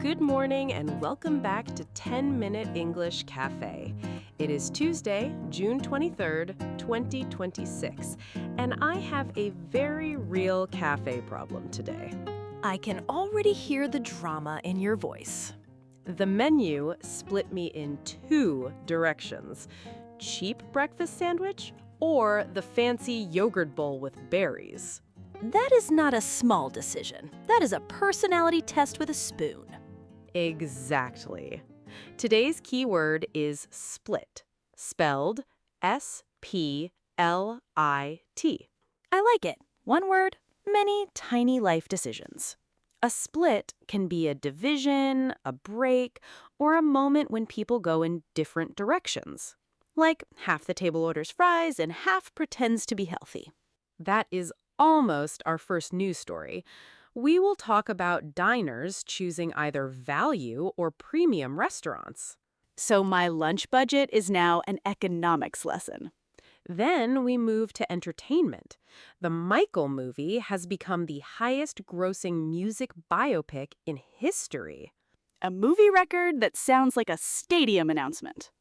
Good morning and welcome back to 10-Minute English Cafe. It is Tuesday, June 23rd, 2026, and I have a very real cafe problem today. I can already hear the drama in your voice. The menu split me in two directions: cheap breakfast sandwich or the fancy yogurt bowl with berries. That is not a small decision. That is a personality test with a spoon. Exactly. Today's keyword is split, spelled S-P-L-I-T. I like it. One word, many tiny life decisions. A split can be a division, a break, or a moment when people go in different directions. Like half the table orders fries and half pretends to be healthy. That is almost our first news story. We will talk about diners choosing either value or premium restaurants. So my lunch budget is now an economics lesson. Then we move to entertainment. The Michael movie has become the highest-grossing music biopic in history. A movie record that sounds like a stadium announcement.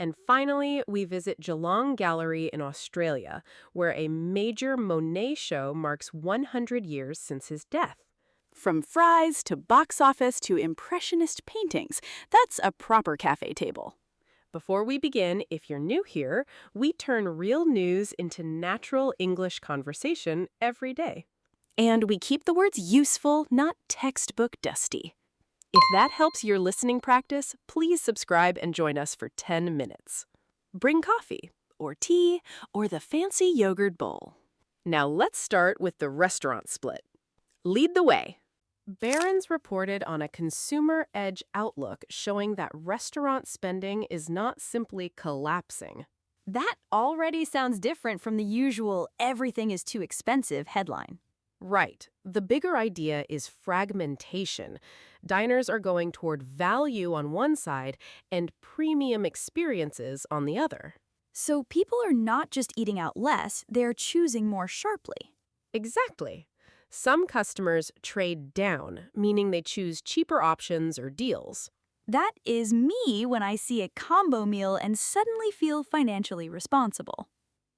And finally, we visit Geelong Gallery in Australia, where a major Monet show marks 100 years since his death. From fries to box office to impressionist paintings, that's a proper cafe table. Before we begin, if you're new here, we turn real news into natural English conversation every day. And we keep the words useful, not textbook dusty. If that helps your listening practice, please subscribe and join us for 10 minutes. Bring coffee, or tea, or the fancy yogurt bowl. Now let's start with the restaurant split. Lead the way. Barron's reported on a consumer edge outlook showing that restaurant spending is not simply collapsing. That already sounds different from the usual everything is too expensive headline. Right. The bigger idea is fragmentation. Diners are going toward value on one side and premium experiences on the other. So people are not just eating out less, they're choosing more sharply. Exactly. Some customers trade down, meaning they choose cheaper options or deals. That is me when I see a combo meal and suddenly feel financially responsible.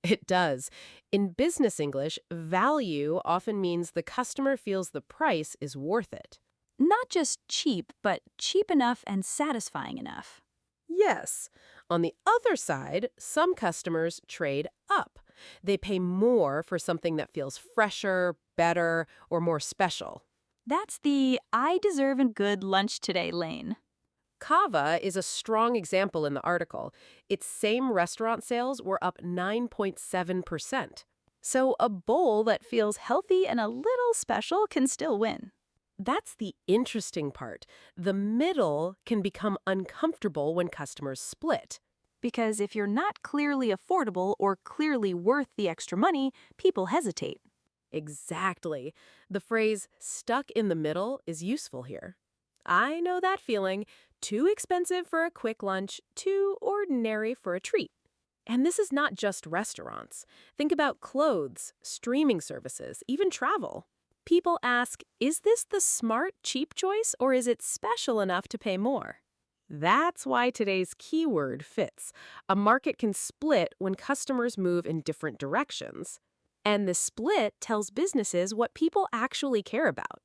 It does. In business English, value often means the customer feels the price is worth it. Not just cheap, but cheap enough and satisfying enough. Yes. On the other side, some customers trade up. They pay more for something that feels fresher, better, or more special. That's the I deserve a good lunch today lane. Cava is a strong example in the article. Its same restaurant sales were up 9.7%. So a bowl that feels healthy and a little special can still win. That's the interesting part. The middle can become uncomfortable when customers split. Because if you're not clearly affordable or clearly worth the extra money, people hesitate. Exactly. The phrase stuck in the middle is useful here. I know that feeling. Too expensive for a quick lunch, too ordinary for a treat. And this is not just restaurants. Think about clothes, streaming services, even travel. People ask, is this the smart, cheap choice, or is it special enough to pay more? That's why today's keyword fits. A market can split when customers move in different directions. And the split tells businesses what people actually care about.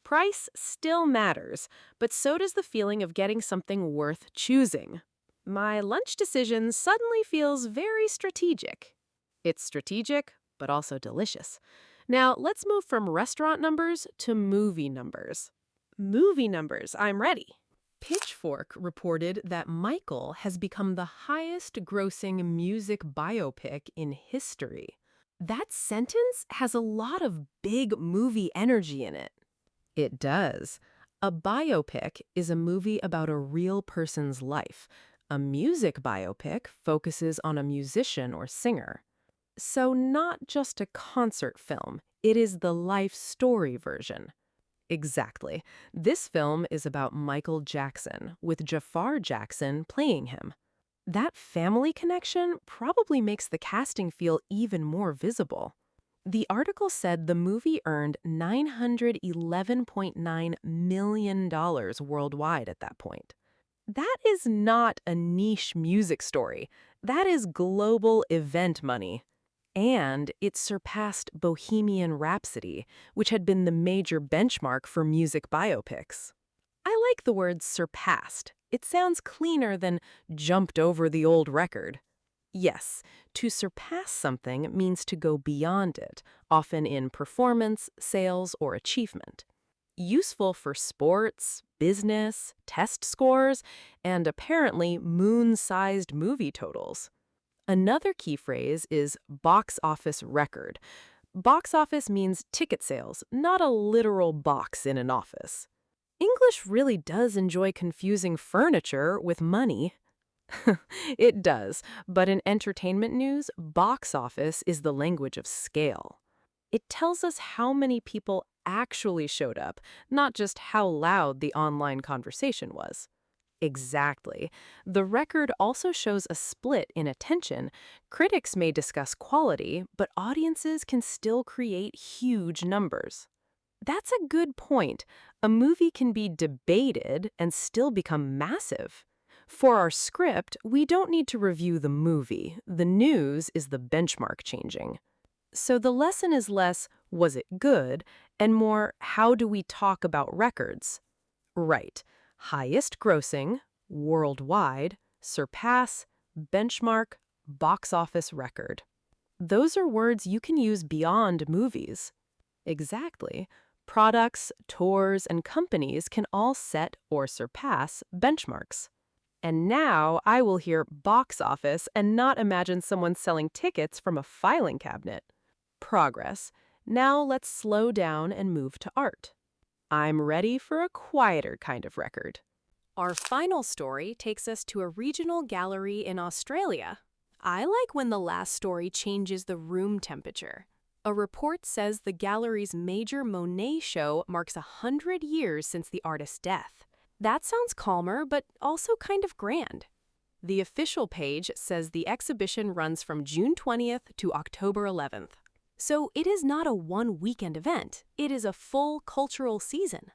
Price still matters, but so does the feeling of getting something worth choosing. My lunch decision suddenly feels very strategic. It's strategic, but also delicious. Now, let's move from restaurant numbers to movie numbers. Movie numbers, I'm ready. Pitchfork reported that Michael has become the highest-grossing music biopic in history. That sentence has a lot of big movie energy in it. It does. A biopic is a movie about a real person's life. A music biopic focuses on a musician or singer. So not just a concert film, it is the life story version. Exactly. This film is about Michael Jackson, with Jafar Jackson playing him. That family connection probably makes the casting feel even more visible. The article said the movie earned $911.9 million worldwide at that point. That is not a niche music story. That is global event money. And it surpassed Bohemian Rhapsody, which had been the major benchmark for music biopics. I like the word surpassed. It sounds cleaner than jumped over the old record. Yes, to surpass something means to go beyond it, often in performance, sales, or achievement. Useful for sports, business, test scores, and apparently moon-sized movie totals. Another key phrase is box office record. Box office means ticket sales, not a literal box in an office. English really does enjoy confusing furniture with money. It does, but in entertainment news, box office is the language of scale. It tells us how many people actually showed up, not just how loud the online conversation was. Exactly. The record also shows a split in attention. Critics may discuss quality, but audiences can still create huge numbers. That's a good point. A movie can be debated and still become massive. For our script, we don't need to review the movie. The news is the benchmark changing. So the lesson is less, was it good, and more, how do we talk about records? Right. Highest grossing, worldwide, surpass, benchmark, box office record. Those are words you can use beyond movies. Exactly. Products, tours, and companies can all set or surpass benchmarks. And now I will hear box office and not imagine someone selling tickets from a filing cabinet. Progress. Now let's slow down and move to art. I'm ready for a quieter kind of record. Our final story takes us to a regional gallery in Australia. I like when the last story changes the room temperature. A report says the gallery's major Monet show marks 100 years since the artist's death. That sounds calmer, but also kind of grand. The official page says the exhibition runs from June 20th to October 11th. So it is not a one-weekend event. It is a full cultural season.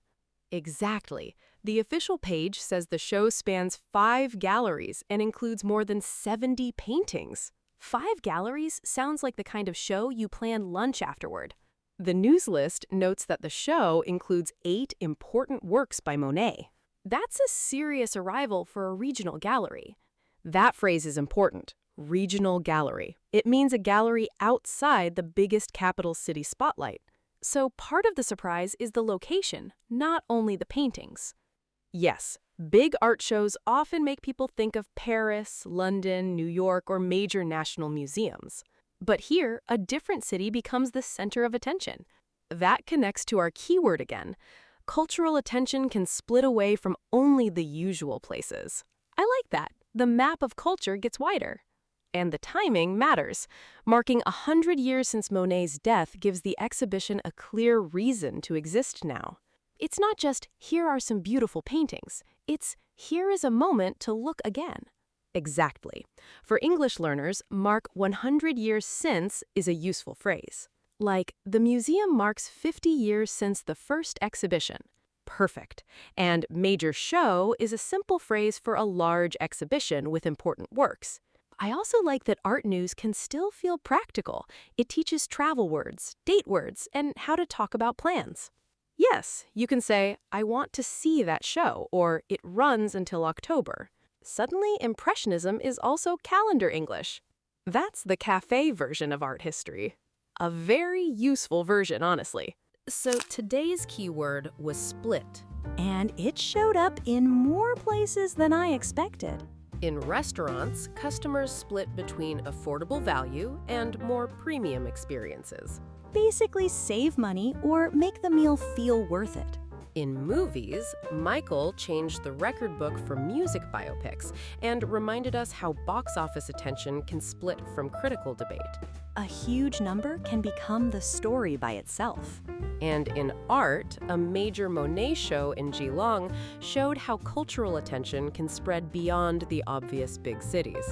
Exactly. The official page says the show spans 5 galleries and includes more than 70 paintings. 5 galleries sounds like the kind of show you plan lunch afterward. The news list notes that the show includes 8 important works by Monet. That's a serious arrival for a regional gallery. That phrase is important. Regional gallery. It means a gallery outside the biggest capital city spotlight. So part of the surprise is the location, not only the paintings. Yes, big art shows often make people think of Paris, London, New York, or major national museums. But here, a different city becomes the center of attention. That connects to our keyword again. Cultural attention can split away from only the usual places. I like that. The map of culture gets wider. And the timing matters. Marking 100 years since Monet's death gives the exhibition a clear reason to exist now. It's not just, here are some beautiful paintings. It's, here is a moment to look again. Exactly. For English learners, mark 100 years since is a useful phrase. Like, the museum marks 50 years since the first exhibition. Perfect. And major show is a simple phrase for a large exhibition with important works. I also like that art news can still feel practical. It teaches travel words, date words, and how to talk about plans. Yes, you can say, I want to see that show, or it runs until October. Suddenly, Impressionism is also calendar English. That's the cafe version of art history. A very useful version, honestly. So today's keyword was split. And it showed up in more places than I expected. In restaurants, customers split between affordable value and more premium experiences. Basically save money or make the meal feel worth it. In movies, Michael changed the record book for music biopics and reminded us how box office attention can split from critical debate. A huge number can become the story by itself. And in art, a major Monet show in Geelong showed how cultural attention can spread beyond the obvious big cities.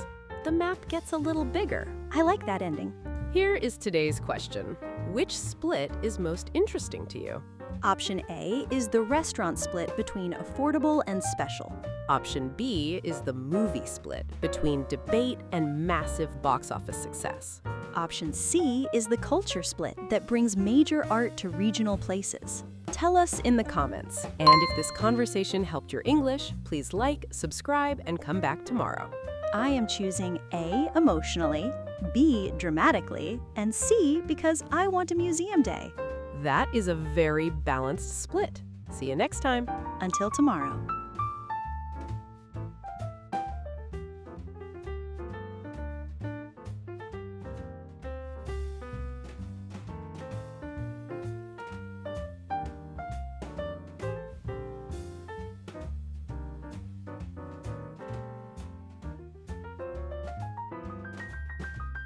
The map gets a little bigger. I like that ending. Here is today's question. Which split is most interesting to you? Option A is the restaurant split between affordable and special. Option B is the movie split between debate and massive box office success. Option C is the culture split that brings major art to regional places. Tell us in the comments. And if this conversation helped your English, please like, subscribe, and come back tomorrow. I am choosing A, emotionally, B, dramatically, and C, because I want a museum day. That is a very balanced split. See you next time. Until tomorrow.